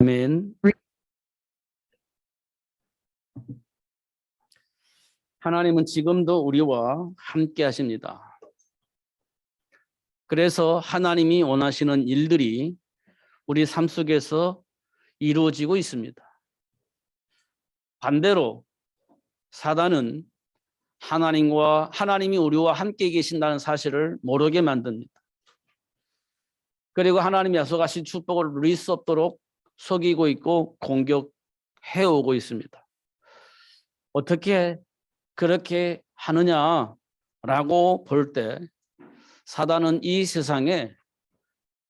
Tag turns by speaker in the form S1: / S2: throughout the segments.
S1: 아멘. 하나님은 지금도 우리와 함께 하십니다. 그래서 하나님이 원하시는 일들이 우리 삶 속에서 이루어지고 있습니다. 반대로 사단은 하나님이 우리와 함께 계신다는 사실을 모르게 만듭니다. 그리고 하나님이 약속하신 축복을 누릴 수 없도록 속이고 있고 공격해오고 있습니다. 어떻게 그렇게 하느냐라고 볼 때 사단은 이 세상에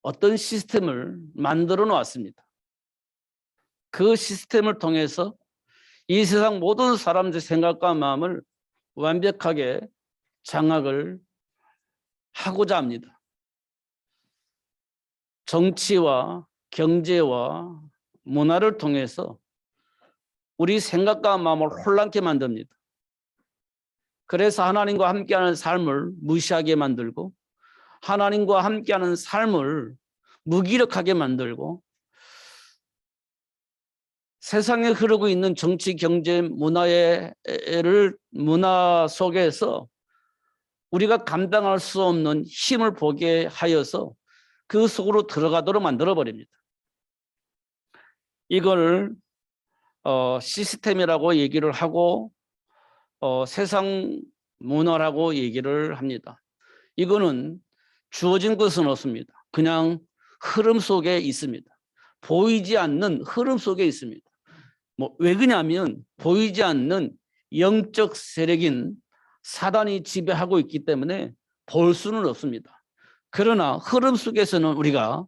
S1: 어떤 시스템을 만들어 놓았습니다. 그 시스템을 통해서 이 세상 모든 사람들의 생각과 마음을 완벽하게 장악을 하고자 합니다. 정치와 경제와 문화를 통해서 우리 생각과 마음을 혼란케 만듭니다. 그래서 하나님과 함께하는 삶을 무시하게 만들고 하나님과 함께하는 삶을 무기력하게 만들고 세상에 흐르고 있는 정치, 경제, 문화 속에서 우리가 감당할 수 없는 힘을 보게 하여서 그 속으로 들어가도록 만들어버립니다. 이걸 시스템이라고 얘기를 하고 세상 문화라고 얘기를 합니다. 이거는 주어진 것은 없습니다. 그냥 흐름 속에 있습니다. 보이지 않는 흐름 속에 있습니다. 왜 그러냐면 보이지 않는 영적 세력인 사단이 지배하고 있기 때문에 볼 수는 없습니다. 그러나 흐름 속에서는 우리가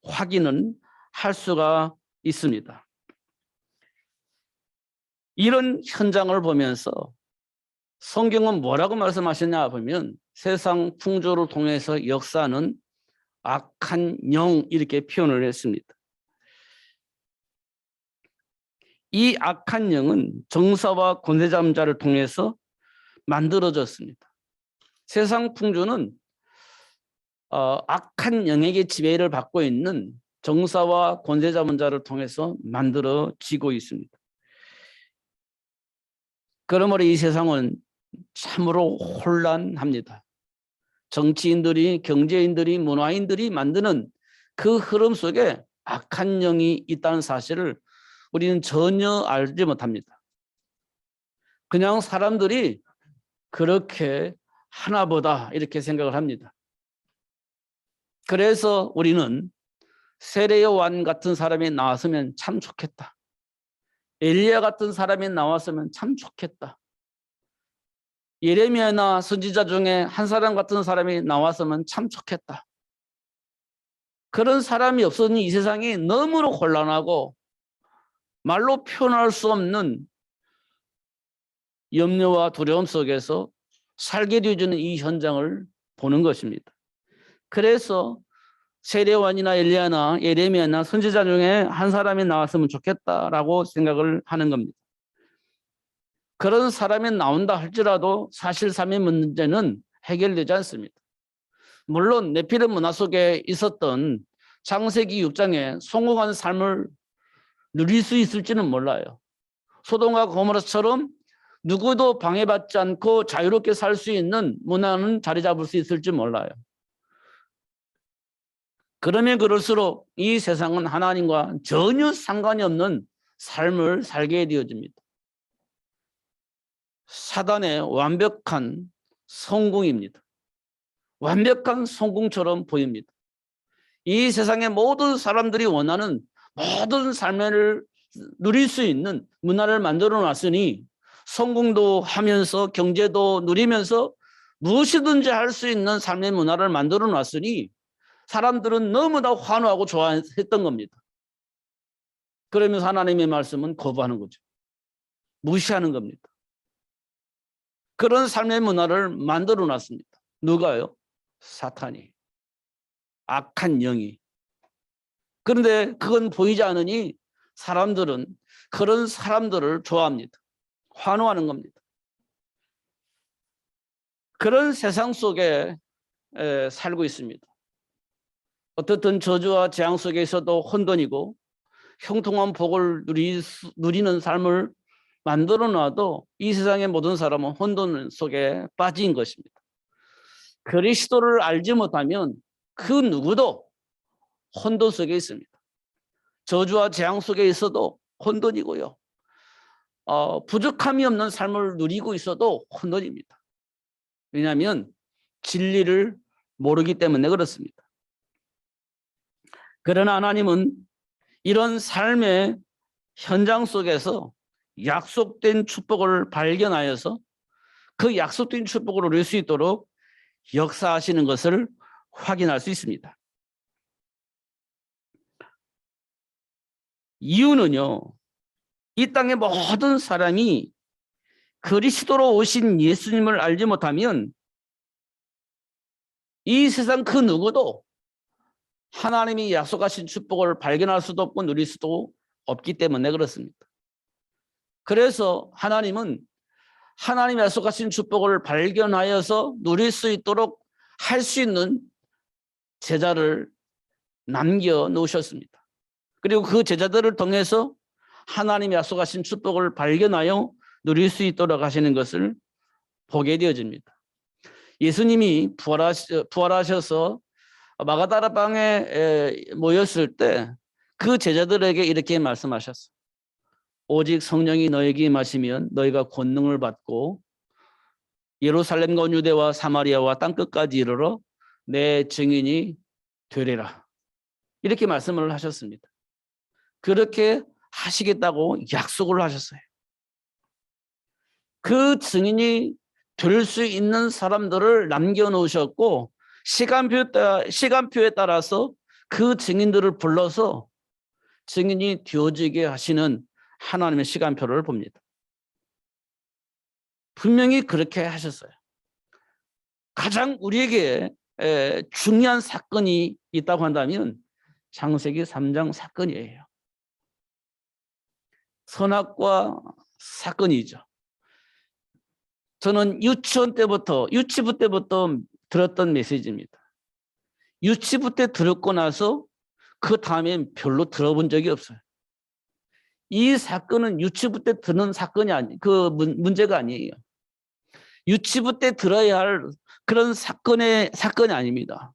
S1: 확인은 할 수가 있습니다. 이런 현장을 보면서 성경은 뭐라고 말씀하셨냐 보면 세상 풍조를 통해서 역사는 악한 영 이렇게 표현을 했습니다. 이 악한 영은 정사와 권세자를 통해서 만들어졌습니다. 세상 풍조는 악한 영에게 지배를 받고 있는 정사와 권세자를 통해서 만들어지고 있습니다. 그러므로 이 세상은 참으로 혼란합니다. 정치인들이, 경제인들이, 문화인들이 만드는 그 흐름 속에 악한 영이 있다는 사실을 우리는 전혀 알지 못합니다. 그냥 사람들이 그렇게 하나보다 이렇게 생각을 합니다. 그래서 우리는 세례의 왕 같은 사람이 나왔으면 참 좋겠다. 엘리야 같은 사람이 나왔으면 참 좋겠다. 예레미야나 선지자 중에 한 사람 같은 사람이 나왔으면 참 좋겠다. 그런 사람이 없으니 이 세상이 너무나 곤란하고 말로 표현할 수 없는 염려와 두려움 속에서 살게 되어지는 이 현장을 보는 것입니다. 그래서 세례요한이나 엘리야나 예레미야나 선지자 중에 한 사람이 나왔으면 좋겠다라고 생각을 하는 겁니다. 그런 사람이 나온다 할지라도 사실상의 문제는 해결되지 않습니다. 물론 네피림 문화 속에 있었던 창세기 6장에 성공한 삶을 누릴 수 있을지는 몰라요. 소돔과 고모라처럼 누구도 방해받지 않고 자유롭게 살 수 있는 문화는 자리 잡을 수 있을지 몰라요. 그러면 그럴수록 이 세상은 하나님과 전혀 상관이 없는 삶을 살게 되어집니다. 사단의 완벽한 성공입니다. 완벽한 성공처럼 보입니다. 이 세상의 모든 사람들이 원하는 모든 삶을 누릴 수 있는 문화를 만들어 놨으니 성공도 하면서 경제도 누리면서 무엇이든지 할 수 있는 삶의 문화를 만들어 놨으니 사람들은 너무나 환호하고 좋아했던 겁니다. 그러면서 하나님의 말씀은 거부하는 거죠. 무시하는 겁니다. 그런 삶의 문화를 만들어 놨습니다. 누가요? 사탄이. 악한 영이. 그런데 그건 보이지 않으니 사람들은 그런 사람들을 좋아합니다. 환호하는 겁니다. 그런 세상 속에 살고 있습니다. 어떻든 저주와 재앙 속에서도 혼돈이고 형통한 복을 누리는 삶을 만들어 놔도 이 세상의 모든 사람은 혼돈 속에 빠진 것입니다. 그리스도를 알지 못하면 그 누구도 혼돈 속에 있습니다. 저주와 재앙 속에 있어도 혼돈이고요. 부족함이 없는 삶을 누리고 있어도 혼돈입니다. 왜냐하면 진리를 모르기 때문에 그렇습니다. 그러나 하나님은 이런 삶의 현장 속에서 약속된 축복을 발견하여서 그 약속된 축복을 누릴 수 있도록 역사하시는 것을 확인할 수 있습니다. 이유는요, 이 땅의 모든 사람이 그리스도로 오신 예수님을 알지 못하면 이 세상 그 누구도 하나님이 약속하신 축복을 발견할 수도 없고 누릴 수도 없기 때문에 그렇습니다. 그래서 하나님은 하나님이 약속하신 축복을 발견하여서 누릴 수 있도록 할 수 있는 제자를 남겨놓으셨습니다. 그리고 그 제자들을 통해서 하나님이 약속하신 축복을 발견하여 누릴 수 있도록 하시는 것을 보게 되어집니다. 예수님이 부활하셔서 마가다라 방에 모였을 때 그 제자들에게 이렇게 말씀하셨어요. 오직 성령이 너에게 임하시면 너희가 권능을 받고 예루살렘과 온 유대와 사마리아와 땅끝까지 이르러 내 증인이 되리라. 이렇게 말씀을 하셨습니다. 그렇게 하시겠다고 약속을 하셨어요. 그 증인이 될 수 있는 사람들을 남겨놓으셨고 시간표에 따라서 그 증인들을 불러서 증인이 되어지게 하시는 하나님의 시간표를 봅니다. 분명히 그렇게 하셨어요. 가장 우리에게 중요한 사건이 있다고 한다면 창세기 3장 사건이에요. 선악과 사건이죠. 저는 유치부 때부터 들었던 메시지입니다. 유치부 때 들었고 나서 그 다음엔 별로 들어본 적이 없어요. 이 사건은 유치부 때 듣는 사건이 문제가 아니에요. 유치부 때 들어야 할 그런 사건이 아닙니다.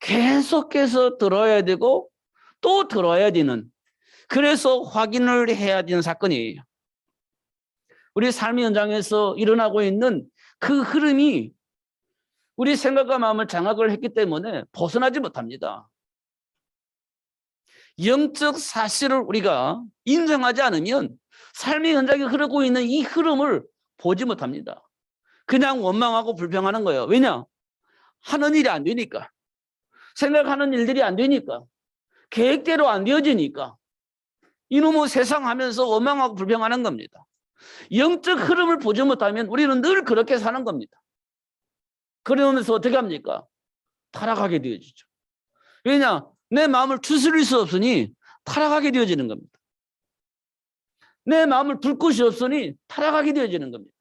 S1: 계속해서 들어야 되고 또 들어야 되는, 그래서 확인을 해야 되는 사건이에요. 우리 삶의 현장에서 일어나고 있는 그 흐름이 우리 생각과 마음을 장악을 했기 때문에 벗어나지 못합니다. 영적 사실을 우리가 인정하지 않으면 삶의 현장에 흐르고 있는 이 흐름을 보지 못합니다. 그냥 원망하고 불평하는 거예요. 왜냐? 하는 일이 안 되니까. 생각하는 일들이 안 되니까. 계획대로 안 되어지니까. 이놈의 세상 하면서 원망하고 불평하는 겁니다. 영적 흐름을 보지 못하면 우리는 늘 그렇게 사는 겁니다. 그러면서 어떻게 합니까? 타락하게 되어지죠. 왜냐? 내 마음을 추스릴 수 없으니 타락하게 되어지는 겁니다. 내 마음을 둘 곳이 없으니 타락하게 되어지는 겁니다.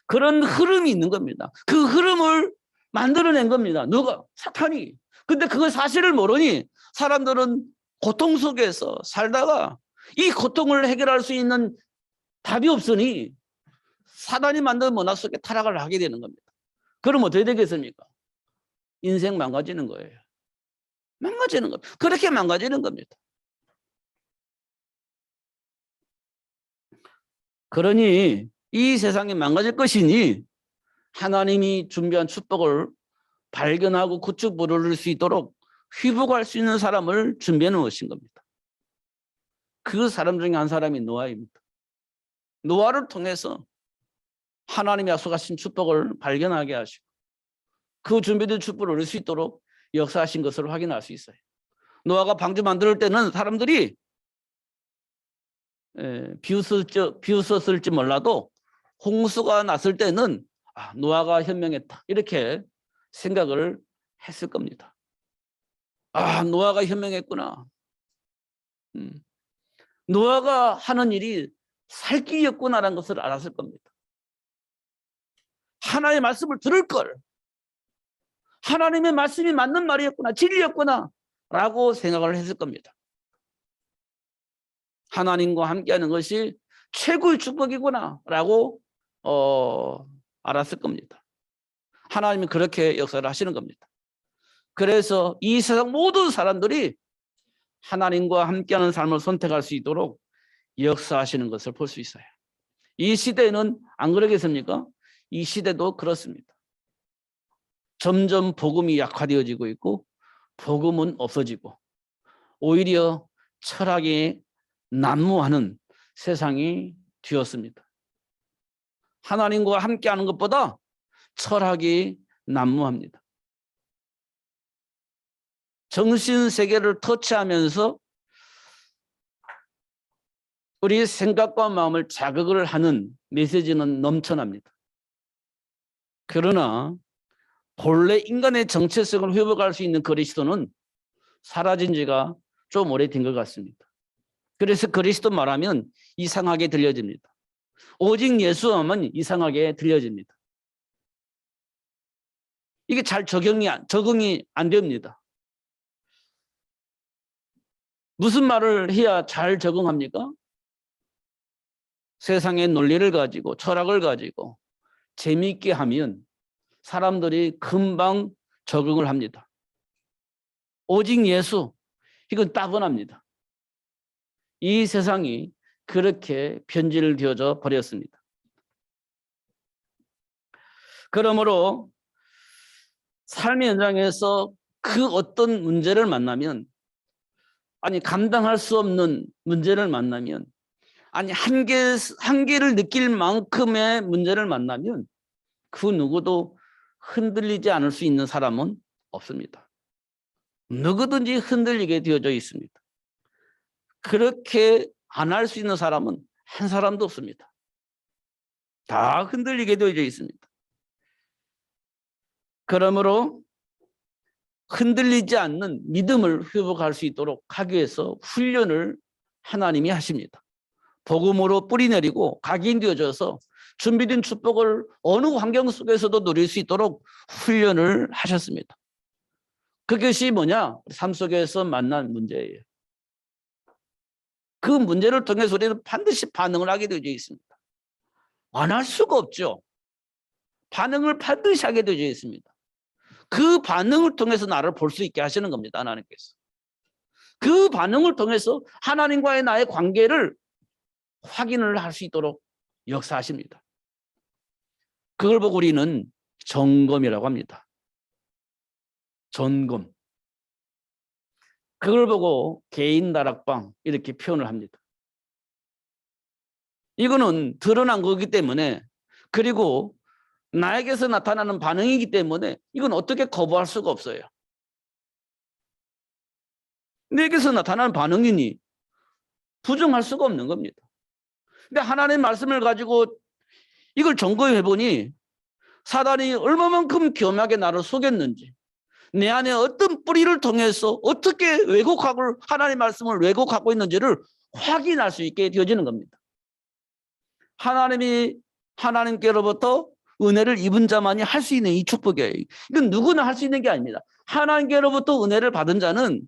S1: 그런 흐름이 있는 겁니다. 그 흐름을 만들어낸 겁니다. 누가? 사탄이. 근데 그 사실을 모르니 사람들은 고통 속에서 살다가 이 고통을 해결할 수 있는 답이 없으니 사단이 만든 문화 속에 타락을 하게 되는 겁니다. 그럼 어떻게 되겠습니까? 인생 망가지는 거예요. 망가지는 겁니다. 그렇게 망가지는 겁니다. 그러니 이 세상이 망가질 것이니 하나님이 준비한 축복을 발견하고 구축 부를 수 있도록 회복할 수 있는 사람을 준비해 놓으신 겁니다. 그 사람 중에 한 사람이 노아입니다. 노아를 통해서 하나님이 약속하신 축복을 발견하게 하시고 그 준비된 축복을 얻을 수 있도록 역사하신 것을 확인할 수 있어요. 노아가 방주 만들 때는 사람들이 비웃었을지 몰라도 홍수가 났을 때는 노아가 현명했다 이렇게 생각을 했을 겁니다. 노아가 현명했구나. 노아가 하는 일이 살길이었구나라는 것을 알았을 겁니다. 하나님의 말씀을 들을 걸. 하나님의 말씀이 맞는 말이었구나. 진리였구나. 라고 생각을 했을 겁니다. 하나님과 함께하는 것이 최고의 축복이구나 라고 알았을 겁니다. 하나님이 그렇게 역사를 하시는 겁니다. 그래서 이 세상 모든 사람들이 하나님과 함께하는 삶을 선택할 수 있도록 역사하시는 것을 볼 수 있어요. 이 시대는 안 그러겠습니까? 이 시대도 그렇습니다. 점점 복음이 약화되어지고 있고 복음은 없어지고 오히려 철학이 난무하는 세상이 되었습니다. 하나님과 함께하는 것보다 철학이 난무합니다. 정신세계를 터치하면서 우리 생각과 마음을 자극을 하는 메시지는 넘쳐납니다. 그러나 본래 인간의 정체성을 회복할 수 있는 그리스도는 사라진 지가 좀 오래된 것 같습니다. 그래서 그리스도 말하면 이상하게 들려집니다. 오직 예수 하면 이상하게 들려집니다. 이게 잘 적응이 안 됩니다. 무슨 말을 해야 잘 적응합니까? 세상의 논리를 가지고 철학을 가지고 재미있게 하면 사람들이 금방 적응을 합니다. 오직 예수, 이건 따분합니다. 이 세상이 그렇게 변질되어져 버렸습니다. 그러므로 삶의 현장에서 그 어떤 문제를 만나면, 아니 감당할 수 없는 문제를 만나면, 아니 한계를 느낄 만큼의 문제를 만나면 그 누구도 흔들리지 않을 수 있는 사람은 없습니다. 누구든지 흔들리게 되어져 있습니다. 그렇게 안 할 수 있는 사람은 한 사람도 없습니다. 다 흔들리게 되어져 있습니다. 그러므로 흔들리지 않는 믿음을 회복할 수 있도록 하기 위해서 훈련을 하나님이 하십니다. 복음으로 뿌리내리고 각인되어져서 준비된 축복을 어느 환경 속에서도 누릴 수 있도록 훈련을 하셨습니다. 그것이 뭐냐? 삶 속에서 만난 문제예요. 그 문제를 통해서 우리는 반드시 반응을 하게 되어 있습니다. 안 할 수가 없죠. 반응을 반드시 하게 되어 있습니다. 그 반응을 통해서 나를 볼 수 있게 하시는 겁니다. 하나님께서. 그 반응을 통해서 하나님과의 나의 관계를 확인을 할 수 있도록 역사하십니다. 그걸 보고 우리는 점검이라고 합니다. 점검. 그걸 보고 개인 다락방 이렇게 표현을 합니다. 이거는 드러난 거기 때문에, 그리고 나에게서 나타나는 반응이기 때문에 이건 어떻게 거부할 수가 없어요. 내게서 나타나는 반응이니 부정할 수가 없는 겁니다. 근데 하나님의 말씀을 가지고 이걸 점검해 보니 사단이 얼마만큼 교묘하게 나를 속였는지, 내 안에 어떤 뿌리를 통해서 어떻게 하나님의 말씀을 왜곡하고 있는지를 확인할 수 있게 되어지는 겁니다. 하나님께로부터 은혜를 입은 자만이 할 수 있는 이 축복이에요. 이건 누구나 할 수 있는 게 아닙니다. 하나님께로부터 은혜를 받은 자는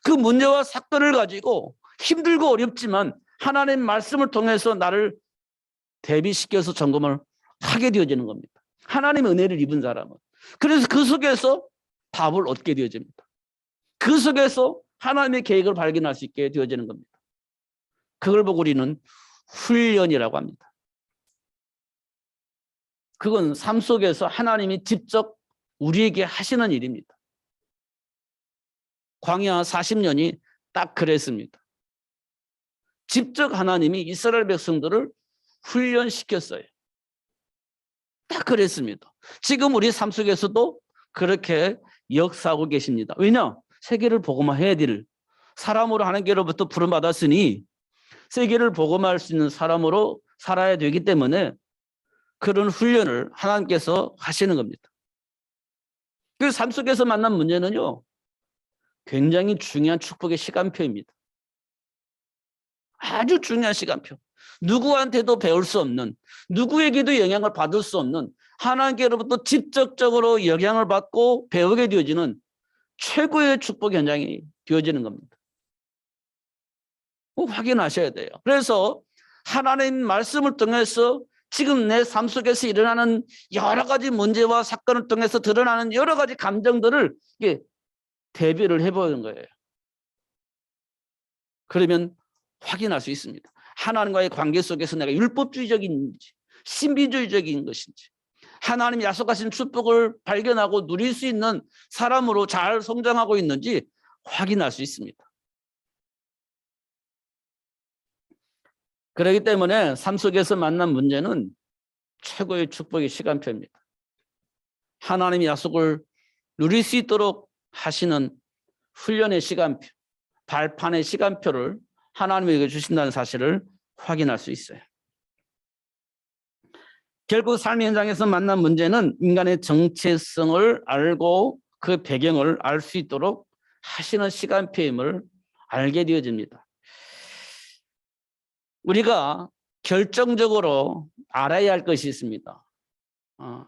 S1: 그 문제와 사건을 가지고 힘들고 어렵지만 하나님 말씀을 통해서 나를 대비시켜서 점검을 하게 되어지는 겁니다. 하나님의 은혜를 입은 사람은. 그래서 그 속에서 답을 얻게 되어집니다. 그 속에서 하나님의 계획을 발견할 수 있게 되어지는 겁니다. 그걸 보고 우리는 훈련이라고 합니다. 그건 삶 속에서 하나님이 직접 우리에게 하시는 일입니다. 광야 40년이 딱 그랬습니다. 직접 하나님이 이스라엘 백성들을 훈련시켰어요. 딱 그랬습니다. 지금 우리 삶 속에서도 그렇게 역사하고 계십니다. 왜냐? 세계를 복음화해야 될 사람으로 하나님께로부터 부름받았으니 세계를 복음화할 수 있는 사람으로 살아야 되기 때문에 그런 훈련을 하나님께서 하시는 겁니다. 그 삶 속에서 만난 문제는요, 굉장히 중요한 축복의 시간표입니다. 아주 중요한 시간표. 누구한테도 배울 수 없는, 누구에게도 영향을 받을 수 없는, 하나님께로부터 직접적으로 영향을 받고 배우게 되어지는 최고의 축복 현장이 되어지는 겁니다. 꼭 확인하셔야 돼요. 그래서 하나님 말씀을 통해서 지금 내 삶 속에서 일어나는 여러 가지 문제와 사건을 통해서 드러나는 여러 가지 감정들을 이게 대비를 해보는 거예요. 그러면 확인할 수 있습니다. 하나님과의 관계 속에서 내가 율법주의적인지 신비주의적인 것인지 하나님이 약속하신 축복을 발견하고 누릴 수 있는 사람으로 잘 성장하고 있는지 확인할 수 있습니다. 그렇기 때문에 삶 속에서 만난 문제는 최고의 축복의 시간표입니다. 하나님의 약속을 누릴 수 있도록 하시는 훈련의 시간표, 발판의 시간표를 하나님에게 주신다는 사실을 확인할 수 있어요. 결국 삶의 현장에서 만난 문제는 인간의 정체성을 알고 그 배경을 알 수 있도록 하시는 시간표임을 알게 되어집니다. 우리가 결정적으로 알아야 할 것이 있습니다.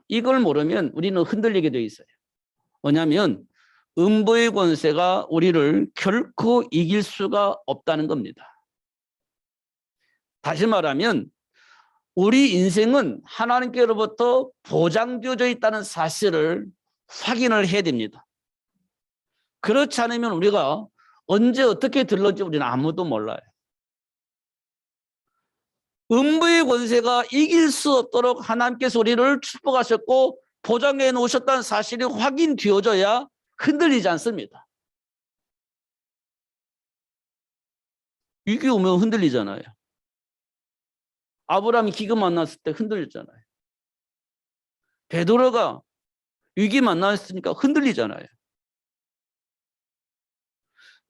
S1: 이걸 모르면 우리는 흔들리게 되어 있어요. 뭐냐면 음부의 권세가 우리를 결코 이길 수가 없다는 겁니다. 다시 말하면 우리 인생은 하나님께로부터 보장되어져 있다는 사실을 확인을 해야 됩니다. 그렇지 않으면 우리가 언제 어떻게 들러지 우리는 아무도 몰라요. 음부의 권세가 이길 수 없도록 하나님께서 우리를 축복하셨고 보장해 놓으셨다는 사실이 확인되어져야 흔들리지 않습니다. 위기 오면 흔들리잖아요. 아브라함이 기근 만났을 때 흔들렸잖아요. 베드로가 위기 만났으니까 흔들리잖아요.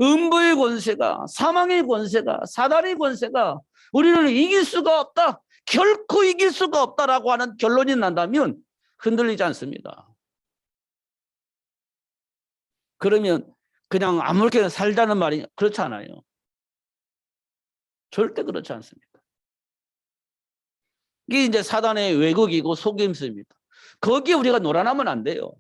S1: 음부의 권세가, 사망의 권세가, 사단의 권세가 우리를 이길 수가 없다, 결코 이길 수가 없다라고 하는 결론이 난다면 흔들리지 않습니다. 그러면 그냥 아무렇게나 살자는 말이 그렇지 않아요. 절대 그렇지 않습니다. 이게 이제 사단의 왜곡이고 속임수입니다. 거기에 우리가 놀아나면 안 돼요.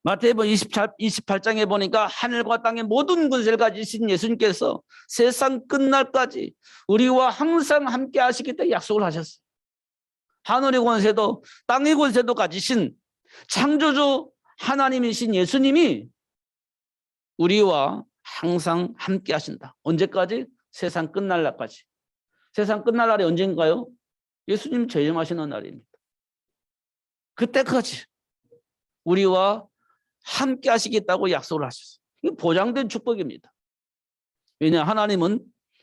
S1: 마태복음 28장에 보니까 하늘과 땅의 모든 권세를 가지신 예수님께서 세상 끝날까지 우리와 항상 함께 하시겠다 약속을 하셨어요. 하늘의 권세도 땅의 권세도 가지신 창조주 하나님이신 예수님이 우리와 항상 함께 하신다. 언제까지? 세상 끝날 날까지. 세상 끝날 날이 언젠가요? 예수님 재림하시는 날입니다. 그때까지 우리와 함께 하시겠다고 약속을 하셨어요. 이게 보장된 축복입니다. 왜냐, 하나님은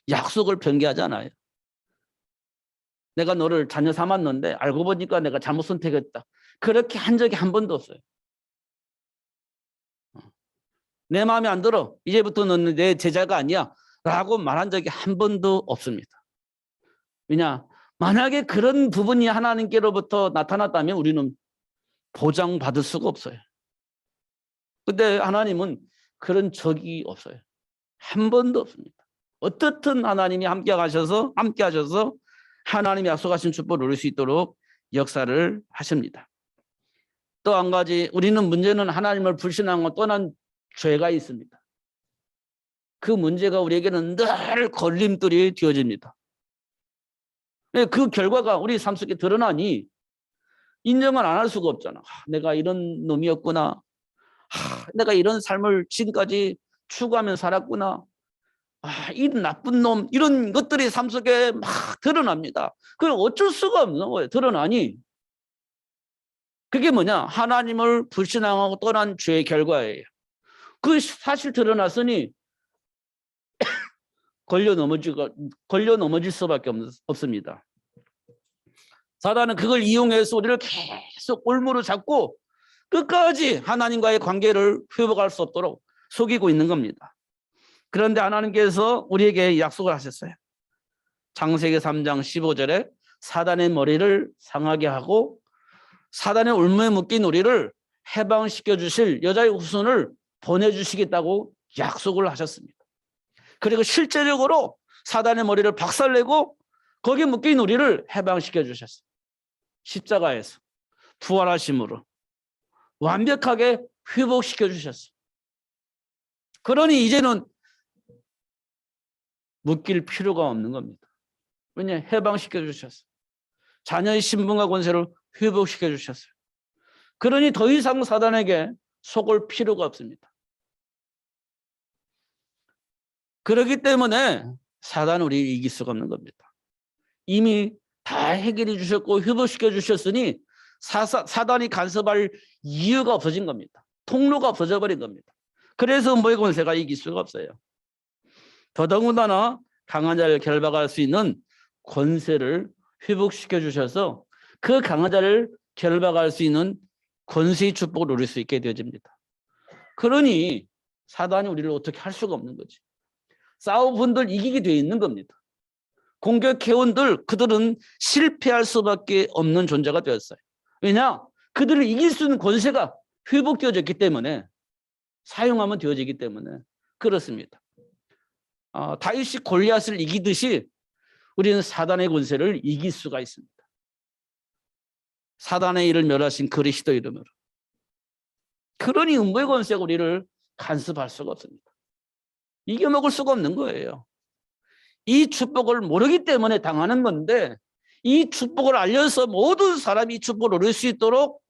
S1: 약속을 변개하지 않아요. 내가 너를 자녀 삼았는데 알고 보니까 내가 잘못 선택했다. 그렇게 한 적이 한 번도 없어요. 내 마음에 안 들어. 이제부터 너는 내 제자가 아니야. 라고 말한 적이 한 번도 없습니다. 왜냐, 만약에 그런 부분이 하나님께로부터 나타났다면 우리는 보장받을 수가 없어요. 근데 하나님은 그런 적이 없어요. 한 번도 없습니다. 어떻든 하나님이 함께 하셔서 하나님이 약속하신 축복을 누릴 수 있도록 역사를 하십니다. 또 한 가지, 우리는 문제는 하나님을 불신하고 떠난 죄가 있습니다. 그 문제가 우리에게는 늘 걸림돌이 되어집니다. 그 결과가 우리 삶 속에 드러나니 인정을 안 할 수가 없잖아. 내가 이런 놈이었구나. 내가 이런 삶을 지금까지 추구하며 살았구나. 이 나쁜 놈, 이런 것들이 삶 속에 막 드러납니다. 그럼 어쩔 수가 없는 거예요. 드러나니. 그게 뭐냐? 하나님을 불신하고 떠난 죄의 결과예요. 그 사실 드러났으니 걸려 넘어질 수밖에 없습니다. 사단은 그걸 이용해서 우리를 계속 올무로 잡고 끝까지 하나님과의 관계를 회복할 수 없도록 속이고 있는 겁니다. 그런데 하나님께서 우리에게 약속을 하셨어요. 창세기 3장 15절에 사단의 머리를 상하게 하고 사단의 올무에 묶인 우리를 해방시켜 주실 여자의 후손을 보내주시겠다고 약속을 하셨습니다. 그리고 실제적으로 사단의 머리를 박살내고 거기에 묶인 우리를 해방시켜 주셨어요. 십자가에서 부활하심으로 완벽하게 회복시켜 주셨어요. 그러니 이제는 묶일 필요가 없는 겁니다. 왜냐? 해방시켜 주셨어요. 자녀의 신분과 권세를 회복시켜 주셨어요. 그러니 더 이상 사단에게 속을 필요가 없습니다. 그렇기 때문에 사단은 우리를 이길 수가 없는 겁니다. 이미 다 해결해 주셨고 회복시켜 주셨으니 사단이 간섭할 이유가 없어진 겁니다. 통로가 없어져 버린 겁니다. 그래서 음부의 권세가 이길 수가 없어요. 더더군다나 강한 자를 결박할 수 있는 권세를 회복시켜 주셔서 그 강한 자를 결박할 수 있는 권세의 축복을 누릴 수 있게 되어집니다. 그러니 사단이 우리를 어떻게 할 수가 없는 거지. 싸워본들 이기게 되어 있는 겁니다. 공격해온들 그들은 실패할 수밖에 없는 존재가 되었어요. 왜냐? 그들을 이길 수 있는 권세가 회복되어졌기 때문에, 사용하면 되어지기 때문에 그렇습니다. 다윗이 골리앗을 이기듯이 우리는 사단의 권세를 이길 수가 있습니다. 사단의 일을 멸하신 그리스도 이름으로. 그러니 음부의 권세가 우리를 간섭할 수가 없습니다. 이겨먹을 수가 없는 거예요. 이 축복을 모르기 때문에 당하는 건데, 이 축복을 알려서 모든 사람이 이 축복을 누릴 수 있도록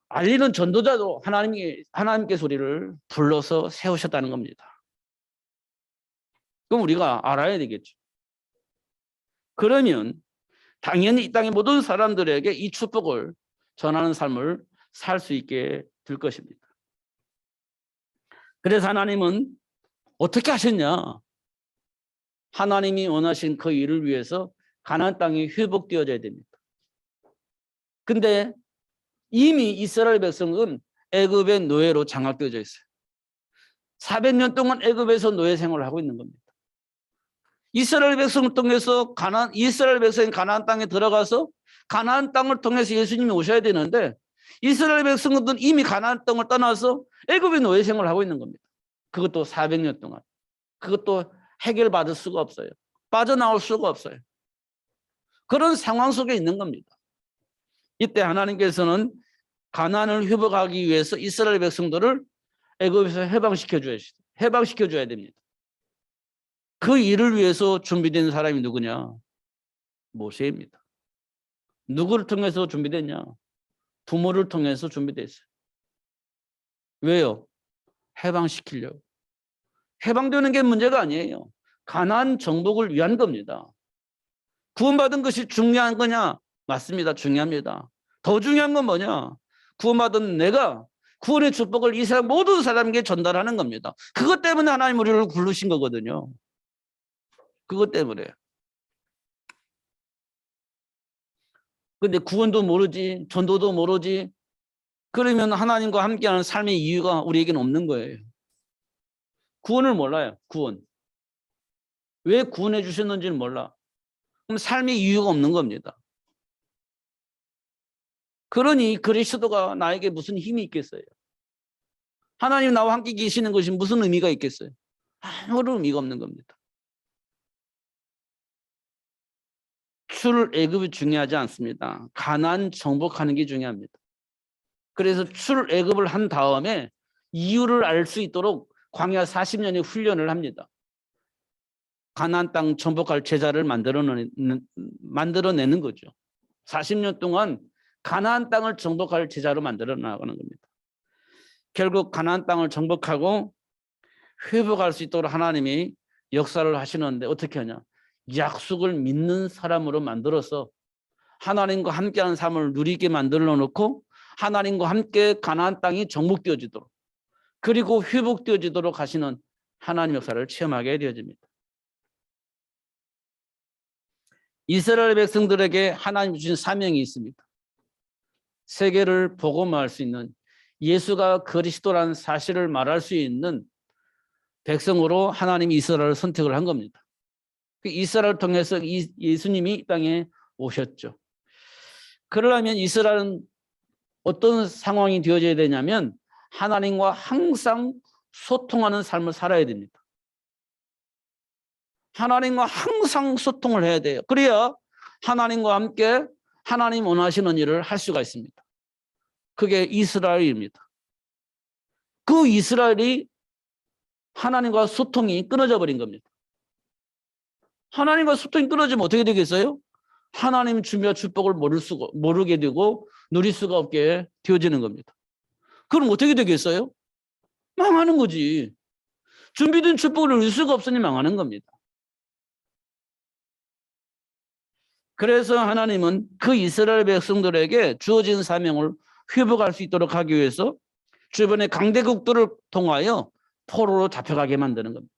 S1: 알리는 전도자도 하나님께서 우리를 불러서 세우셨다는 겁니다. 그럼 우리가 알아야 되겠죠. 그러면 당연히 이 땅의 모든 사람들에게 이 축복을 전하는 삶을 살 수 있게 될 것입니다. 그래서 하나님은 어떻게 하셨냐? 하나님이 원하신 그 일을 위해서 가나안 땅이 회복되어져야 됩니다. 근데 이미 이스라엘 백성은 애굽의 노예로 장악되어져 있어요. 400년 동안 애굽에서 노예 생활을 하고 있는 겁니다. 이스라엘 백성을 통해서 이스라엘 백성이 가나안 땅에 들어가서 가나안 땅을 통해서 예수님이 오셔야 되는데, 이스라엘 백성들은 이미 가나안 땅을 떠나서 애굽의 노예 생활을 하고 있는 겁니다. 그것도 400년 동안. 그것도 해결받을 수가 없어요. 빠져나올 수가 없어요. 그런 상황 속에 있는 겁니다. 이때 하나님께서는 가나안을 회복하기 위해서 이스라엘 백성들을 애굽에서 해방시켜줘야 됩니다. 그 일을 위해서 준비된 사람이 누구냐? 모세입니다. 누구를 통해서 준비됐냐? 부모를 통해서 준비됐어요. 왜요? 해방시키려고. 해방되는 게 문제가 아니에요. 가나안 정복을 위한 겁니다. 구원받은 것이 중요한 거냐? 맞습니다. 중요합니다. 더 중요한 건 뭐냐? 구원받은 내가 구원의 축복을 이 세상 모든 사람에게 전달하는 겁니다. 그것 때문에 하나님 우리를 부르신 거거든요. 그것 때문에. 근데 구원도 모르지, 전도도 모르지. 그러면 하나님과 함께하는 삶의 이유가 우리에게는 없는 거예요. 구원을 몰라요. 구원. 왜 구원해 주셨는지는 몰라. 그럼 삶의 이유가 없는 겁니다. 그러니 그리스도가 나에게 무슨 힘이 있겠어요? 하나님 나와 함께 계시는 것이 무슨 의미가 있겠어요? 아무런 의미가 없는 겁니다. 출애굽이 중요하지 않습니다. 가나안 정복하는 게 중요합니다. 그래서 출애굽을 한 다음에 이유를 알 수 있도록 광야 40년의 훈련을 합니다. 가나안 땅 정복할 제자를 만들어내는 거죠. 40년 동안 가나안 땅을 정복할 제자로 만들어 나가는 겁니다. 결국 가나안 땅을 정복하고 회복할 수 있도록 하나님이 역사를 하시는데 어떻게 하냐? 약속을 믿는 사람으로 만들어서 하나님과 함께하는 삶을 누리게 만들어 놓고 하나님과 함께 가나안 땅이 정복되어지도록, 그리고 회복되어지도록 하시는 하나님 역사를 체험하게 되어집니다. 이스라엘 백성들에게 하나님 주신 사명이 있습니다. 세계를 복음화할 수 있는, 예수가 그리스도라는 사실을 말할 수 있는 백성으로 하나님이 이스라엘을 선택을 한 겁니다. 이스라엘을 통해서 예수님이 이 땅에 오셨죠. 그러려면 이스라엘은 어떤 상황이 되어져야 되냐면 하나님과 항상 소통하는 삶을 살아야 됩니다. 하나님과 항상 소통을 해야 돼요. 그래야 하나님과 함께 하나님 원하시는 일을 할 수가 있습니다. 그게 이스라엘입니다. 그 이스라엘이 하나님과 소통이 끊어져 버린 겁니다. 하나님과 소통이 끊어지면 어떻게 되겠어요? 하나님 주며 축복을 모르게 되고 누릴 수가 없게 되어지는 겁니다. 그럼 어떻게 되겠어요? 망하는 거지. 준비된 축복을 누릴 수가 없으니 망하는 겁니다. 그래서 하나님은 그 이스라엘 백성들에게 주어진 사명을 회복할 수 있도록 하기 위해서 주변의 강대국들을 통하여 포로로 잡혀가게 만드는 겁니다.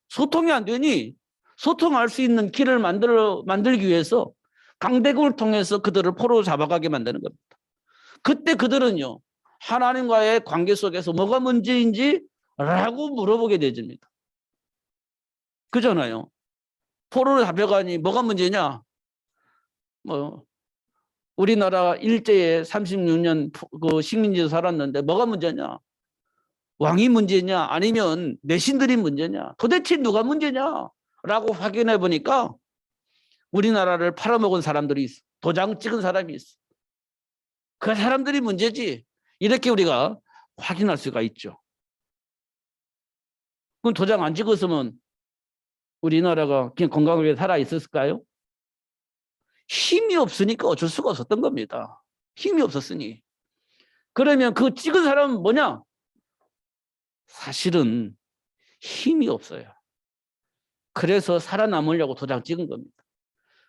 S1: 소통이 안 되니 소통할 수 있는 길을 만들기 위해서 강대국을 통해서 그들을 포로로 잡아가게 만드는 겁니다. 그때 그들은요, 하나님과의 관계 속에서 뭐가 문제인지 라고 물어보게 되집니다. 그잖아요. 포로로 잡혀가니 뭐가 문제냐? 우리나라 일제에 36년 그 식민지에서 살았는데 뭐가 문제냐? 왕이 문제냐? 아니면 내신들이 문제냐? 도대체 누가 문제냐? 라고 확인해 보니까 우리나라를 팔아먹은 사람들이 있어. 도장 찍은 사람이 있어. 그 사람들이 문제지. 이렇게 우리가 확인할 수가 있죠. 그럼 도장 안 찍었으면 우리나라가 그냥 건강하게 살아 있었을까요? 힘이 없으니까 어쩔 수가 없었던 겁니다. 힘이 없었으니. 그러면 그 찍은 사람은 뭐냐? 사실은 힘이 없어요. 그래서 살아남으려고 도장 찍은 겁니다.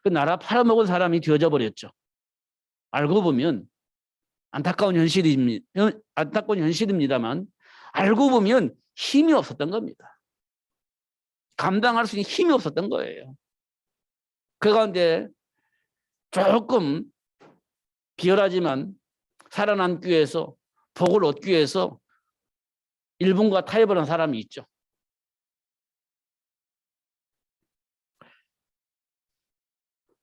S1: 그 나라 팔아먹은 사람이 되어져 버렸죠. 알고 보면 안타까운 현실입니다만 알고 보면 힘이 없었던 겁니다. 감당할 수 있는 힘이 없었던 거예요. 그 가운데 조금 비열하지만 살아남기 위해서 복을 얻기 위해서 일본과 타협을 한 사람이 있죠.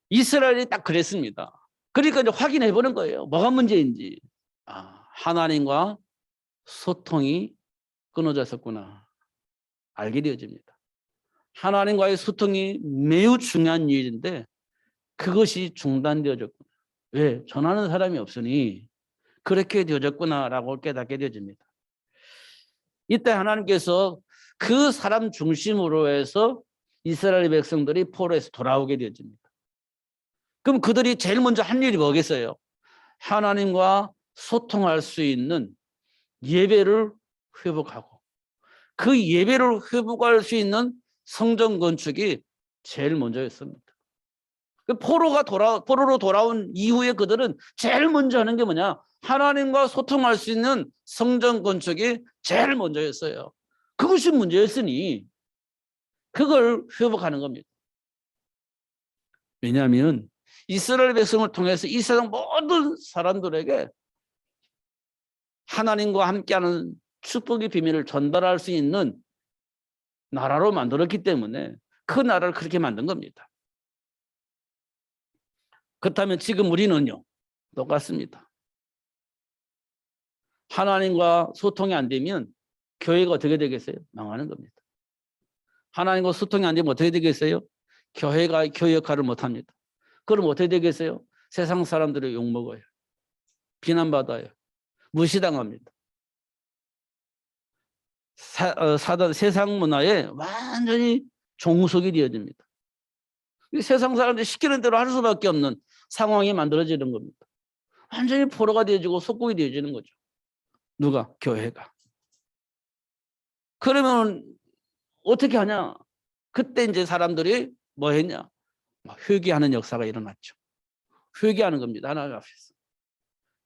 S1: 이스라엘이 딱 그랬습니다. 그러니까 이제 확인해 보는 거예요. 뭐가 문제인지. 하나님과 소통이 끊어졌었구나. 알게 되어집니다. 하나님과의 소통이 매우 중요한 일인데 그것이 중단되어졌구나. 왜? 전하는 사람이 없으니 그렇게 되어졌구나라고 깨닫게 되어집니다. 이때 하나님께서 그 사람 중심으로 해서 이스라엘 백성들이 포로에서 돌아오게 되어집니다. 그럼 그들이 제일 먼저 한 일이 뭐겠어요? 하나님과 소통할 수 있는 예배를 회복하고 그 예배를 회복할 수 있는 성전 건축이 제일 먼저였습니다. 포로로 돌아온 이후에 그들은 제일 먼저 하는 게 뭐냐? 하나님과 소통할 수 있는 성전 건축이 제일 먼저였어요. 그것이 문제였으니 그걸 회복하는 겁니다. 왜냐하면 이스라엘 백성을 통해서 이 세상 모든 사람들에게 하나님과 함께하는 축복의 비밀을 전달할 수 있는 나라로 만들었기 때문에 그 나라를 그렇게 만든 겁니다. 그렇다면 지금 우리는요, 똑같습니다. 하나님과 소통이 안 되면 교회가 어떻게 되겠어요? 망하는 겁니다. 하나님과 소통이 안 되면 어떻게 되겠어요? 교회가 교회 역할을 못합니다. 그럼 어떻게 되겠어요? 세상 사람들이 욕먹어요. 비난받아요. 무시당합니다. 세상 문화에 완전히 종속이 되어집니다. 세상 사람들이 시키는 대로 할 수밖에 없는 상황이 만들어지는 겁니다. 완전히 포로가 되어지고 속국이 되어지는 거죠. 누가? 교회가. 그러면 어떻게 하냐? 그때 이제 사람들이 뭐 했냐? 회개하는 역사가 일어났죠. 회개하는 겁니다. 하나님 앞에서.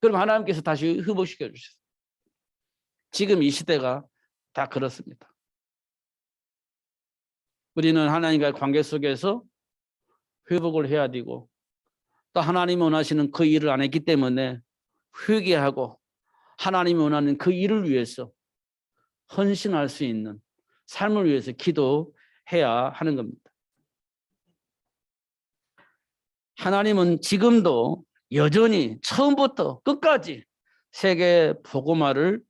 S1: 그럼 하나님께서 다시 회복시켜 주셨어요. 지금 이 시대가 다 그렇습니다. 우리는 하나님과의 관계 속에서 회복을 해야 되고 또 하나님이 원하시는 그 일을 안 했기 때문에 회개하고 하나님이 원하는 그 일을 위해서 헌신할 수 있는 삶을 위해서 기도해야 하는 겁니다. 하나님은 지금도 여전히 처음부터 끝까지 세계 복음화를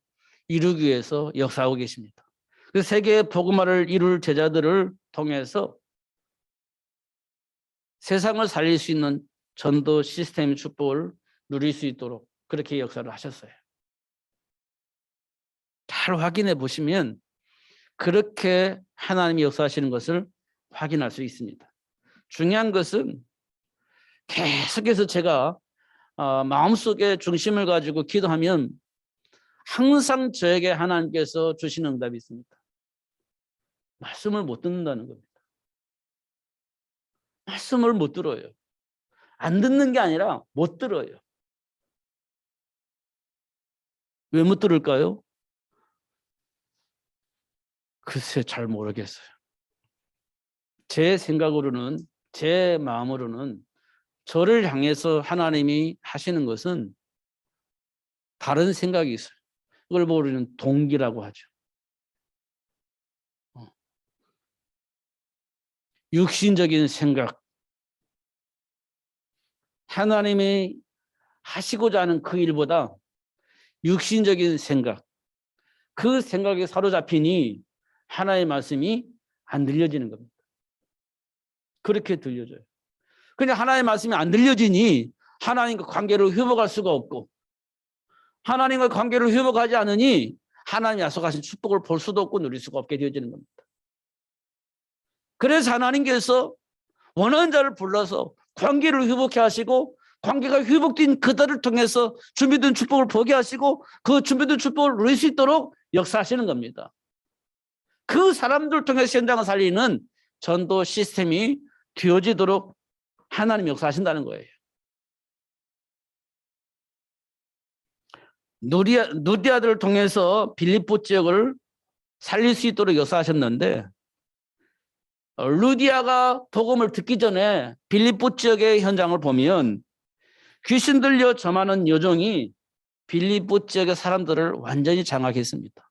S1: 이루기 위해서 역사하고 계십니다. 그 세계 복음화를 이룰 제자들을 통해서 세상을 살릴 수 있는 전도 시스템 축복을 누릴 수 있도록 그렇게 역사를 하셨어요. 잘 확인해 보시면 그렇게 하나님이 역사하시는 것을 확인할 수 있습니다. 중요한 것은 계속해서 제가 마음속에 중심을 가지고 기도하면 항상 저에게 하나님께서 주시는 응답이 있습니다. 말씀을 못 듣는다는 겁니다. 말씀을 못 들어요. 안 듣는 게 아니라 못 들어요. 왜 못 들을까요? 글쎄 잘 모르겠어요. 제 생각으로는, 제 마음으로는 저를 향해서 하나님이 하시는 것은 다른 생각이 있어요. 그걸 우리는 동기라고 하죠. 육신적인 생각, 하나님이 하시고자 하는 그 일보다 육신적인 생각, 그 생각에 사로잡히니 하나님의 말씀이 안 들려지는 겁니다. 그렇게 들려져요. 그냥 하나님의 말씀이 안 들려지니 하나님과 관계를 회복할 수가 없고, 하나님과 관계를 회복하지 않으니 하나님이 약속하신 축복을 볼 수도 없고 누릴 수가 없게 되어지는 겁니다. 그래서 하나님께서 원하는 자를 불러서 관계를 회복해 하시고, 관계가 회복된 그들을 통해서 준비된 축복을 보게 하시고, 그 준비된 축복을 누릴 수 있도록 역사하시는 겁니다. 그 사람들 통해서 현장을 살리는 전도 시스템이 되어지도록 하나님이 역사하신다는 거예요. 누디아들을 통해서 빌립보 지역을 살릴 수 있도록 역사하셨는데, 루디아가 복음을 듣기 전에 빌립보 지역의 현장을 보면 귀신 들려 점하는 여종이 빌립보 지역의 사람들을 완전히 장악했습니다.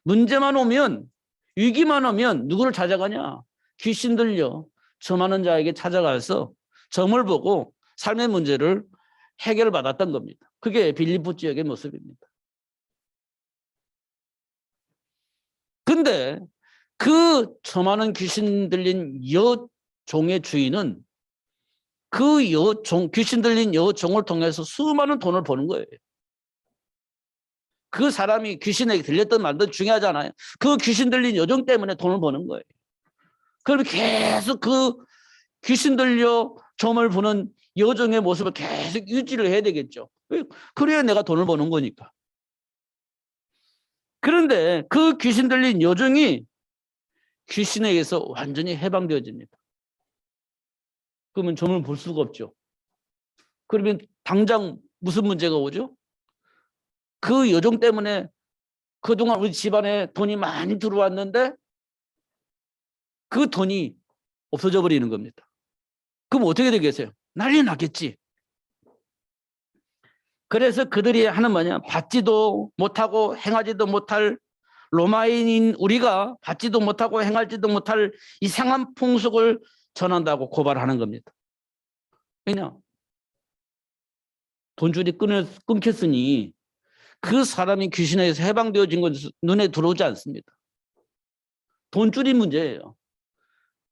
S1: 문제만 오면, 위기만 오면 누구를 찾아가냐? 귀신 들려 점하는 자에게 찾아가서 점을 보고 삶의 문제를 해결을 받았던 겁니다. 그게 빌립보 지역의 모습입니다. 근데 그 점하는 귀신 들린 여종의 주인은 그 귀신 들린 여종을 통해서 수많은 돈을 버는 거예요. 그 사람이 귀신에게 들렸든 말든 중요하잖아요. 그 귀신 들린 여종 때문에 돈을 버는 거예요. 그럼 계속 그 귀신 들려 점을 보는 여종의 모습을 계속 유지를 해야 되겠죠. 그래야 내가 돈을 버는 거니까. 그런데 그 귀신 들린 여종이 귀신에게서 완전히 해방되어집니다. 그러면 점을 볼 수가 없죠. 그러면 당장 무슨 문제가 오죠? 그 여종 때문에 그동안 우리 집안에 돈이 많이 들어왔는데 그 돈이 없어져 버리는 겁니다. 그럼 어떻게 되겠어요? 난리 나겠지. 그래서 그들이 하는 뭐냐? 받지도 못하고 행하지도 못할, 로마인인 우리가 받지도 못하고 행할지도 못할 이상한 풍속을 전한다고 고발하는 겁니다. 왜냐? 돈줄이 끊겼으니 그 사람이 귀신에서 해방되어진 건 눈에 들어오지 않습니다. 돈줄이 문제예요.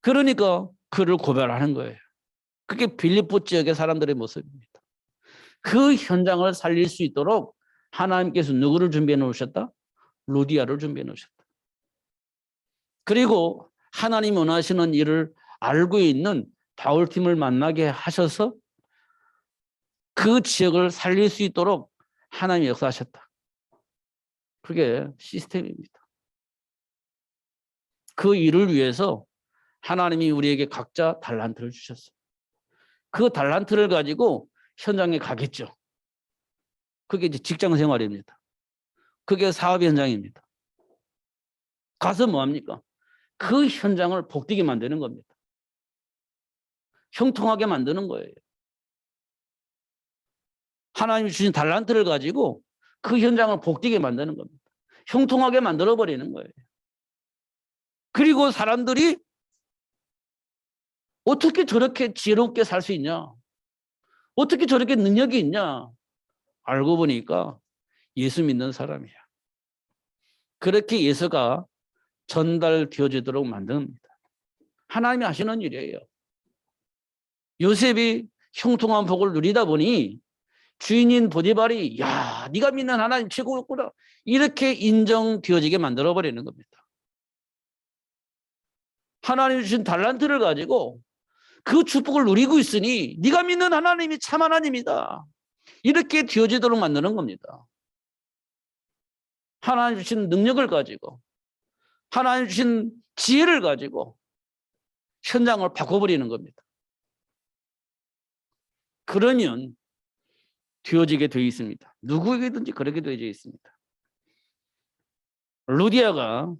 S1: 그러니까 그를 고발하는 거예요. 그게 빌립보 지역의 사람들의 모습입니다. 그 현장을 살릴 수 있도록 하나님께서 누구를 준비해 놓으셨다? 루디아를 준비해 놓으셨다. 그리고 하나님이 원하시는 일을 알고 있는 바울팀을 만나게 하셔서 그 지역을 살릴 수 있도록 하나님이 역사하셨다. 그게 시스템입니다. 그 일을 위해서 하나님이 우리에게 각자 달란트를 주셨어요. 그 달란트를 가지고 현장에 가겠죠. 그게 이제 직장 생활입니다. 그게 사업 현장입니다. 가서 뭐합니까? 그 현장을 복되게 만드는 겁니다. 형통하게 만드는 거예요. 하나님이 주신 달란트를 가지고 그 현장을 복되게 만드는 겁니다. 형통하게 만들어버리는 거예요. 그리고 사람들이 어떻게 저렇게 지혜롭게 살 수 있냐? 어떻게 저렇게 능력이 있냐? 알고 보니까 예수 믿는 사람이야. 그렇게 예수가 전달되어지도록 만듭니다. 하나님이 하시는 일이에요. 요셉이 형통한 복을 누리다 보니 주인인 보디발이 야, 네가 믿는 하나님 최고였구나. 이렇게 인정되어지게 만들어버리는 겁니다. 하나님 주신 달란트를 가지고 그 축복을 누리고 있으니 네가 믿는 하나님이 참 하나님이다. 이렇게 되어지도록 만드는 겁니다. 하나님 주신 능력을 가지고 하나님 주신 지혜를 가지고 현장을 바꿔버리는 겁니다. 그러면 되어지게 되어 있습니다. 누구에게든지 그렇게 되어져 있습니다. 루디아가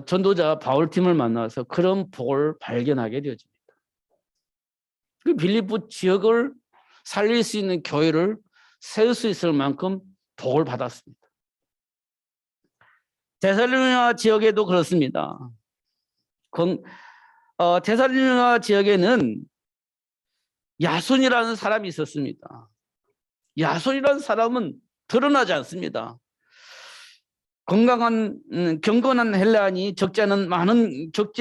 S1: 전도자 바울팀을 만나서 그런 복을 발견하게 되어집니다. 그 빌립보 지역을 살릴 수 있는 교회를 세울 수 있을 만큼 복을 받았습니다. 데살로니가 지역에도 그렇습니다. 데살로니가 지역에는 야손이라는 사람이 있었습니다. 야손이라는 사람은 드러나지 않습니다. 건강한 경건한 헬라인이 적지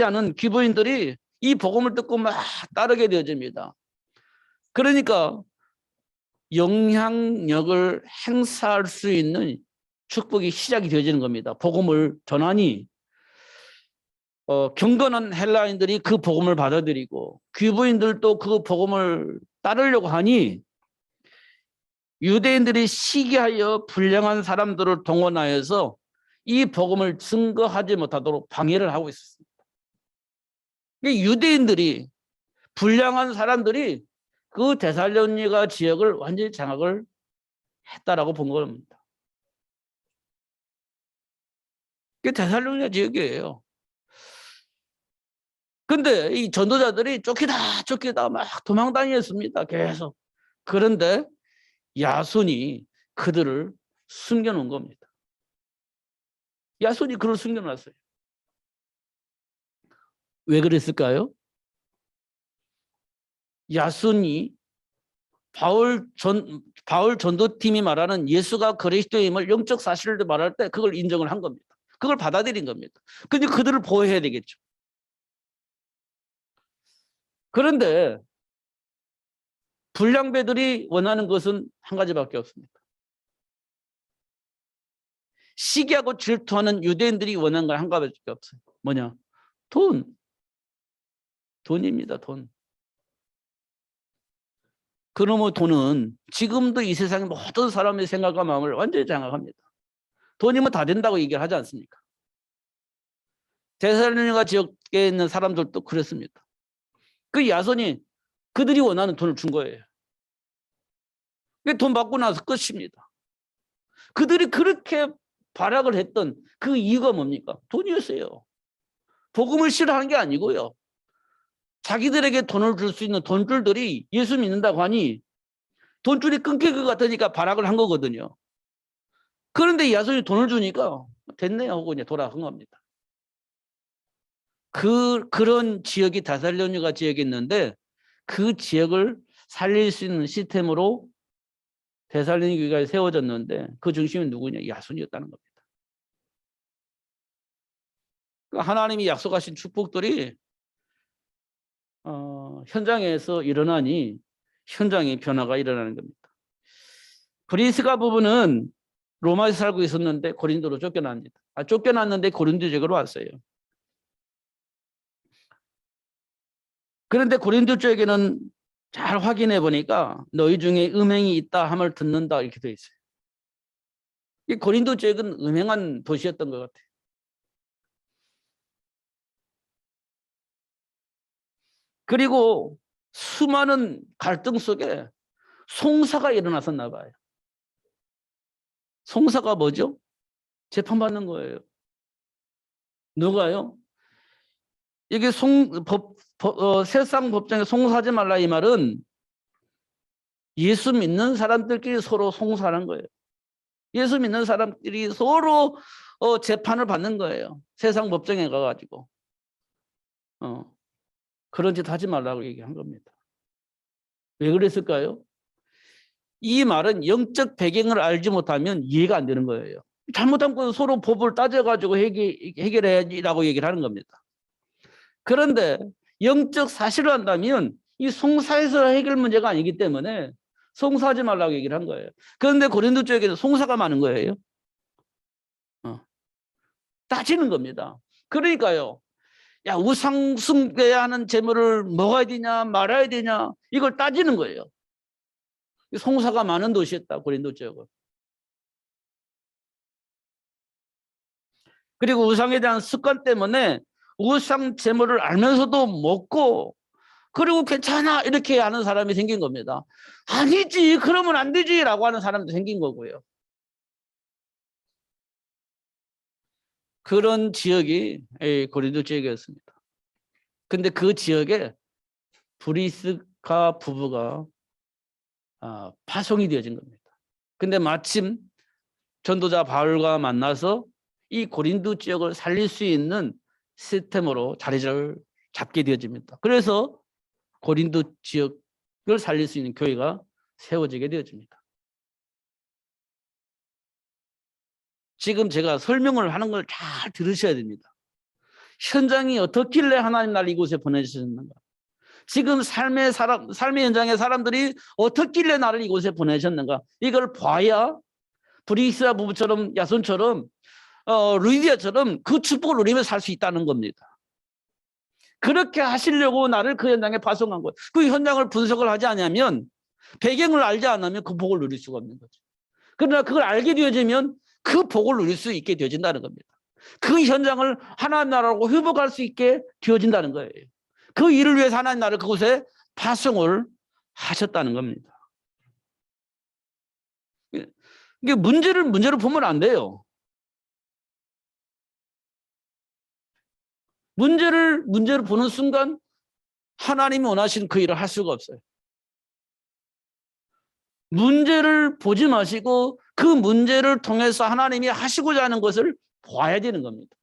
S1: 않은 기부인들이 이 복음을 듣고 막 따르게 되어집니다. 그러니까 영향력을 행사할 수 있는 축복이 시작이 되어지는 겁니다. 복음을 전하니 경건한 헬라인들이 그 복음을 받아들이고 귀부인들도 그 복음을 따르려고 하니 유대인들이 시기하여 불량한 사람들을 동원하여서 이 복음을 증거하지 못하도록 방해를 하고 있었습니다. 유대인들이 불량한 사람들이 그 데살로니가 지역을 완전히 장악을 했다라고 본 겁니다. 그게 데살로니가 지역이에요. 근데 이 전도자들이 쫓기다 막 도망다녔습니다. 계속. 그런데 야손이 그들을 숨겨놓은 겁니다. 야손이 그를 숨겨놨어요. 왜 그랬을까요? 야손이 바울 전도팀이 말하는 예수가 그리스도임을 영적 사실을 말할 때 그걸 인정을 한 겁니다. 그걸 받아들인 겁니다. 근데 그들을 보호해야 되겠죠. 그런데 불량배들이 원하는 것은 한 가지밖에 없습니다. 시기하고 질투하는 유대인들이 원하는 건 한 가지밖에 없어요. 뭐냐? 돈입니다. 돈. 그러면 돈은 지금도 이 세상의 모든 사람의 생각과 마음을 완전히 장악합니다. 돈이면 다 된다고 얘기를 하지 않습니까? 데살로니가 지역에 있는 사람들도 그랬습니다. 그 야손이 그들이 원하는 돈을 준 거예요. 돈 받고 나서 끝입니다. 그들이 그렇게 발악을 했던 그 이유가 뭡니까? 돈이었어요. 복음을 싫어하는 게 아니고요. 자기들에게 돈을 줄 수 있는 돈줄들이 예수 믿는다고 하니 돈줄이 끊길 것 같으니까 발악을 한 거거든요. 그런데 야손이 돈을 주니까 됐네요 하고 그냥 돌아간 겁니다. 그런 지역이 데살로니가 지역이 있는데 그 지역을 살릴 수 있는 시스템으로 데살로니가 교회가 세워졌는데 그 중심은 누구냐? 야손이었다는 겁니다. 하나님이 약속하신 축복들이 현장에서 일어나니 현장의 변화가 일어나는 겁니다. 브리스가 부부는 로마에서 살고 있었는데 고린도로 쫓겨납니다. 쫓겨났는데 고린도 지역으로 왔어요. 그런데 고린도 쪽에는 잘 확인해 보니까 너희 중에 음행이 있다 함을 듣는다 이렇게 되어 있어요. 이 고린도 지역은 음행한 도시였던 것 같아요. 그리고 수많은 갈등 속에 송사가 일어났었나 봐요. 송사가 뭐죠? 재판받는 거예요. 누가요? 이게 세상 법정에 송사하지 말라 이 말은 예수 믿는 사람들끼리 서로 송사하는 거예요. 예수 믿는 사람들이 서로 재판을 받는 거예요. 세상 법정에 가가지고. 그런 짓 하지 말라고 얘기한 겁니다. 왜 그랬을까요? 이 말은 영적 배경을 알지 못하면 이해가 안 되는 거예요. 잘못한 건 서로 법을 따져가지고 해결해야지라고 얘기를 하는 겁니다. 그런데 영적 사실을 한다면 이 송사에서 해결 문제가 아니기 때문에 송사하지 말라고 얘기를 한 거예요. 그런데 고린도 쪽에는 송사가 많은 거예요. 따지는 겁니다. 그러니까요. 야, 우상 숭배해야 하는 재물을 먹어야 되냐 말아야 되냐 이걸 따지는 거예요. 송사가 많은 도시였다, 고린도 지역은. 그리고 우상에 대한 습관 때문에 우상 재물을 알면서도 먹고 그리고 괜찮아 이렇게 하는 사람이 생긴 겁니다. 아니지 그러면 안 되지 라고 하는 사람도 생긴 거고요. 그런 지역이 고린도 지역이었습니다. 근데 그 지역에 브리스가 부부가 파송이 되어진 겁니다. 근데 마침 전도자 바울과 만나서 이 고린도 지역을 살릴 수 있는 시스템으로 자리를 잡게 되어집니다. 그래서 고린도 지역을 살릴 수 있는 교회가 세워지게 되어집니다. 지금 제가 설명을 하는 걸 잘 들으셔야 됩니다. 현장이 어떻길래 하나님 나를 이곳에 보내주셨는가? 지금 삶의 현장의 사람들이 어떻길래 나를 이곳에 보내셨는가? 이걸 봐야 브리스라 부부처럼 야손처럼 루이디아처럼 그 축복을 누리며 살 수 있다는 겁니다. 그렇게 하시려고 나를 그 현장에 파송한 거예요. 그 현장을 분석을 하지 않으면 배경을 알지 않으면 그 복을 누릴 수가 없는 거죠. 그러나 그걸 알게 되어지면 그 복을 누릴 수 있게 되어진다는 겁니다. 그 현장을 하나님 나라로 회복할 수 있게 되어진다는 거예요. 그 일을 위해서 하나님 나라를 그곳에 파송을 하셨다는 겁니다. 이게 문제로 보면 안 돼요. 문제를 보는 순간 하나님이 원하시는 그 일을 할 수가 없어요. 문제를 보지 마시고 그 문제를 통해서 하나님이 하시고자 하는 것을 봐야 되는 겁니다.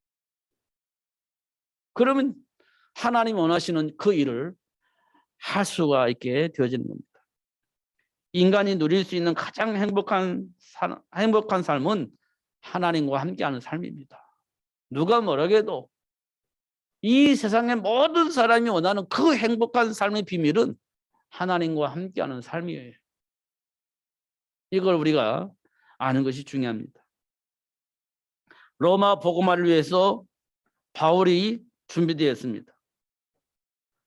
S1: 그러면 하나님이 원하시는 그 일을 할 수가 있게 되어지는 겁니다. 인간이 누릴 수 있는 가장 행복한 삶은 하나님과 함께하는 삶입니다. 누가 뭐라고 해도 이 세상의 모든 사람이 원하는 그 행복한 삶의 비밀은 하나님과 함께하는 삶이에요. 이걸 우리가 아는 것이 중요합니다. 로마 복음화를 위해서 바울이 준비되었습니다.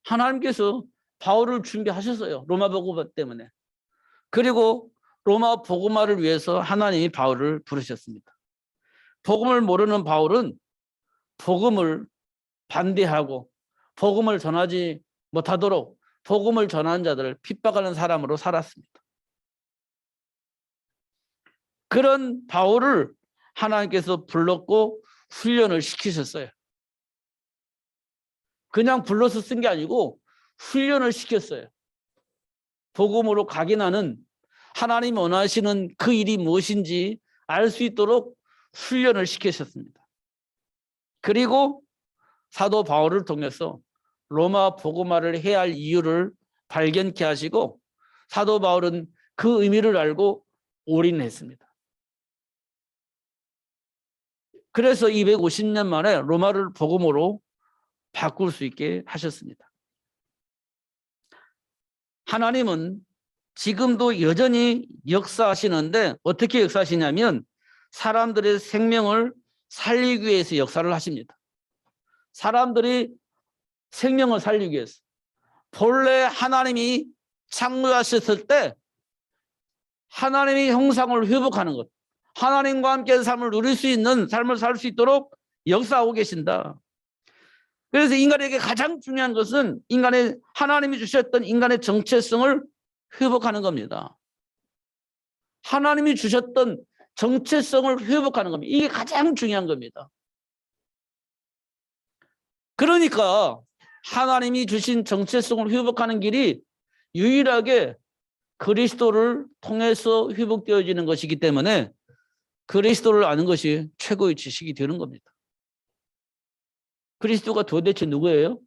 S1: 하나님께서 바울을 준비하셨어요. 로마 복음화 때문에. 그리고 로마 복음화를 위해서 하나님이 바울을 부르셨습니다. 복음을 모르는 바울은 복음을 반대하고 복음을 전하지 못하도록 복음을 전하는 자들을 핍박하는 사람으로 살았습니다. 그런 바울을 하나님께서 불렀고 훈련을 시키셨어요. 그냥 불러서 쓴 게 아니고 훈련을 시켰어요. 복음으로 각인하는 하나님이 원하시는 그 일이 무엇인지 알 수 있도록 훈련을 시키셨습니다. 그리고 사도 바울을 통해서 로마 복음화를 해야 할 이유를 발견케 하시고 사도 바울은 그 의미를 알고 올인했습니다. 그래서 250년 만에 로마를 복음으로 바꿀 수 있게 하셨습니다. 하나님은 지금도 여전히 역사하시는데 어떻게 역사하시냐면 사람들의 생명을 살리기 위해서 역사를 하십니다. 사람들이 생명을 살리기 위해서. 본래 하나님이 창조하셨을 때 하나님의 형상을 회복하는 것, 하나님과 함께 삶을 누릴 수 있는 삶을 살 수 있도록 역사하고 계신다. 그래서 인간에게 가장 중요한 것은 하나님이 주셨던 인간의 정체성을 회복하는 겁니다. 하나님이 주셨던 정체성을 회복하는 겁니다. 이게 가장 중요한 겁니다. 그러니까 하나님이 주신 정체성을 회복하는 길이 유일하게 그리스도를 통해서 회복되어지는 것이기 때문에 그리스도를 아는 것이 최고의 지식이 되는 겁니다. 그리스도가 도대체 누구예요?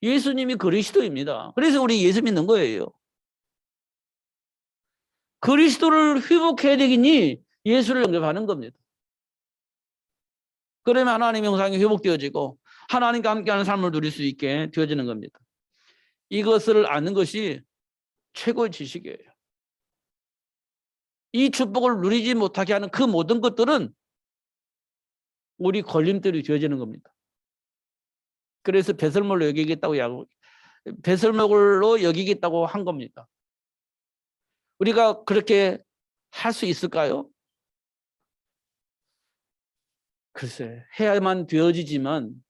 S1: 예수님이 그리스도입니다. 그래서 우리 예수 믿는 거예요. 그리스도를 회복해야 되겠니? 예수를 영접하는 겁니다. 그러면 하나님의 형상이 회복되어지고 하나님과 함께하는 삶을 누릴 수 있게 되어지는 겁니다. 이것을 아는 것이 최고의 지식이에요. 이 축복을 누리지 못하게 하는 그 모든 것들은 우리 걸림돌이 되어지는 겁니다. 그래서 배설물로 여기겠다고 한 겁니다. 우리가 그렇게 할 수 있을까요? 글쎄, 해야만 되어지지만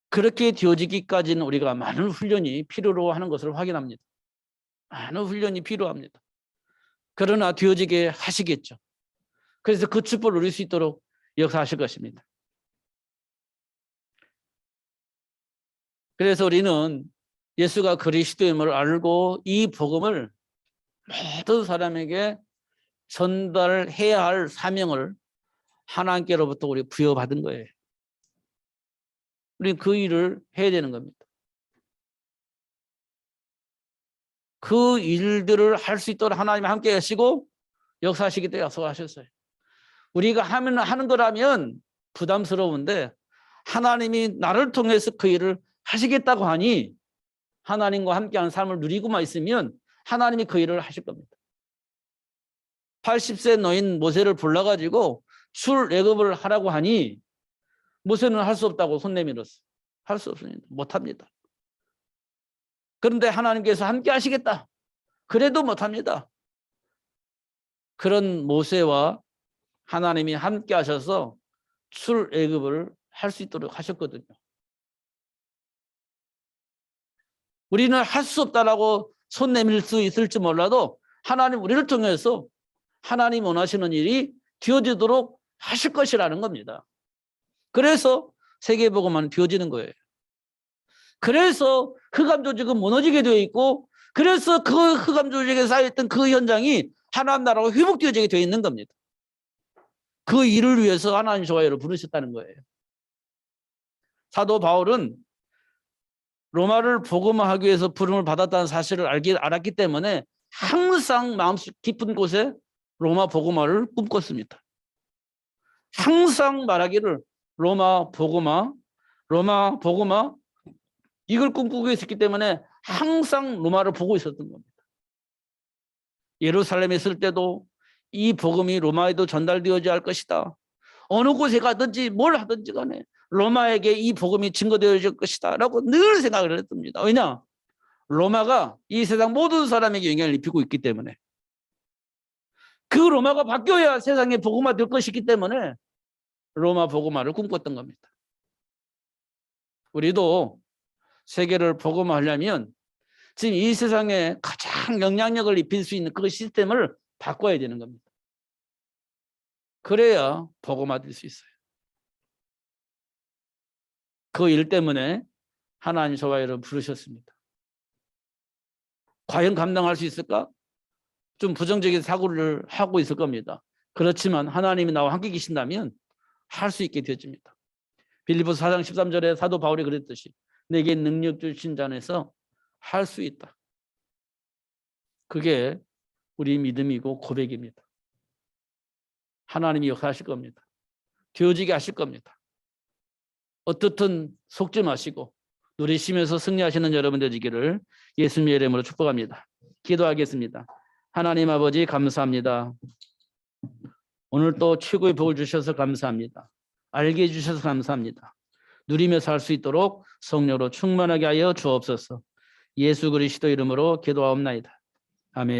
S1: 그렇게 되어지기까지는 우리가 많은 훈련이 필요로 하는 것을 확인합니다. 많은 훈련이 필요합니다. 그러나 되어지게 하시겠죠. 그래서 그 축복을 누릴 수 있도록 역사하실 것입니다. 그래서 우리는 예수가 그리스도임을 알고 이 복음을 모든 사람에게 전달해야 할 사명을 하나님께로부터 우리 부여받은 거예요. 우리는 그 일을 해야 되는 겁니다. 그 일들을 할 수 있도록 하나님이 함께 하시고 역사하시기 때문에 약속하셨어요. 우리가 하는 거라면 부담스러운데 하나님이 나를 통해서 그 일을 하시겠다고 하니 하나님과 함께하는 삶을 누리고만 있으면 하나님이 그 일을 하실 겁니다. 80세 노인 모세를 불러가지고 출애굽을 하라고 하니 모세는 할 수 없다고 손 내밀었어요. 할 수 없습니다. 못합니다. 그런데 하나님께서 함께 하시겠다. 그래도 못합니다. 그런 모세와 하나님이 함께 하셔서 출애굽을 할 수 있도록 하셨거든요. 우리는 할 수 없다라고 손 내밀 수 있을지 몰라도 하나님 우리를 통해서 하나님 원하시는 일이 되어지도록 하실 것이라는 겁니다. 그래서 세계복음만 되어지는 거예요. 그래서 흑암 조직은 무너지게 되어 있고 그래서 그 흑암 조직에 쌓여있던 그 현장이 하나님 나라로 회복되어지게 되어 있는 겁니다. 그 일을 위해서 하나님 좋아요를 부르셨다는 거예요. 사도 바울은 로마를 복음화하기 위해서 부름을 받았다는 사실을 알았기 때문에 항상 마음속 깊은 곳에 로마 복음화를 꿈꿨습니다. 항상 말하기를 로마 복음화 이걸 꿈꾸고 있었기 때문에 항상 로마를 보고 있었던 겁니다. 예루살렘에 있을 때도 이 복음이 로마에도 전달되어야 할 것이다. 어느 곳에 가든지 뭘 하든지 간에 로마에게 이 복음이 증거되어질 것이다 라고 늘 생각을 했습니다. 왜냐? 로마가 이 세상 모든 사람에게 영향을 입히고 있기 때문에 그 로마가 바뀌어야 세상에 복음화 될 것이기 때문에 로마 복음화를 꿈꿨던 겁니다. 우리도 세계를 복음화하려면 지금 이 세상에 가장 영향력을 입힐 수 있는 그 시스템을 바꿔야 되는 겁니다. 그래야 복음화될 수 있어요. 그 일 때문에 하나님 저와 여러분 부르셨습니다. 과연 감당할 수 있을까? 좀 부정적인 사고를 하고 있을 겁니다. 그렇지만 하나님이 나와 함께 계신다면 할 수 있게 되어집니다. 빌립보서 4장 13절에 사도 바울이 그랬듯이 내게 능력 주신 자 안에서 할 수 있다. 그게 우리 믿음이고 고백입니다. 하나님이 역사하실 겁니다. 되어지게 하실 겁니다. 어떻든 속지 마시고 누리시면서 승리하시는 여러분 되시기를 예수님의 이름으로 축복합니다. 기도하겠습니다. 하나님 아버지 감사합니다. 오늘 또 최고의 복을 주셔서 감사합니다. 알게 해주셔서 감사합니다. 누리며 살 수 있도록 성령으로 충만하게 하여 주옵소서. 예수 그리스도 이름으로 기도하옵나이다.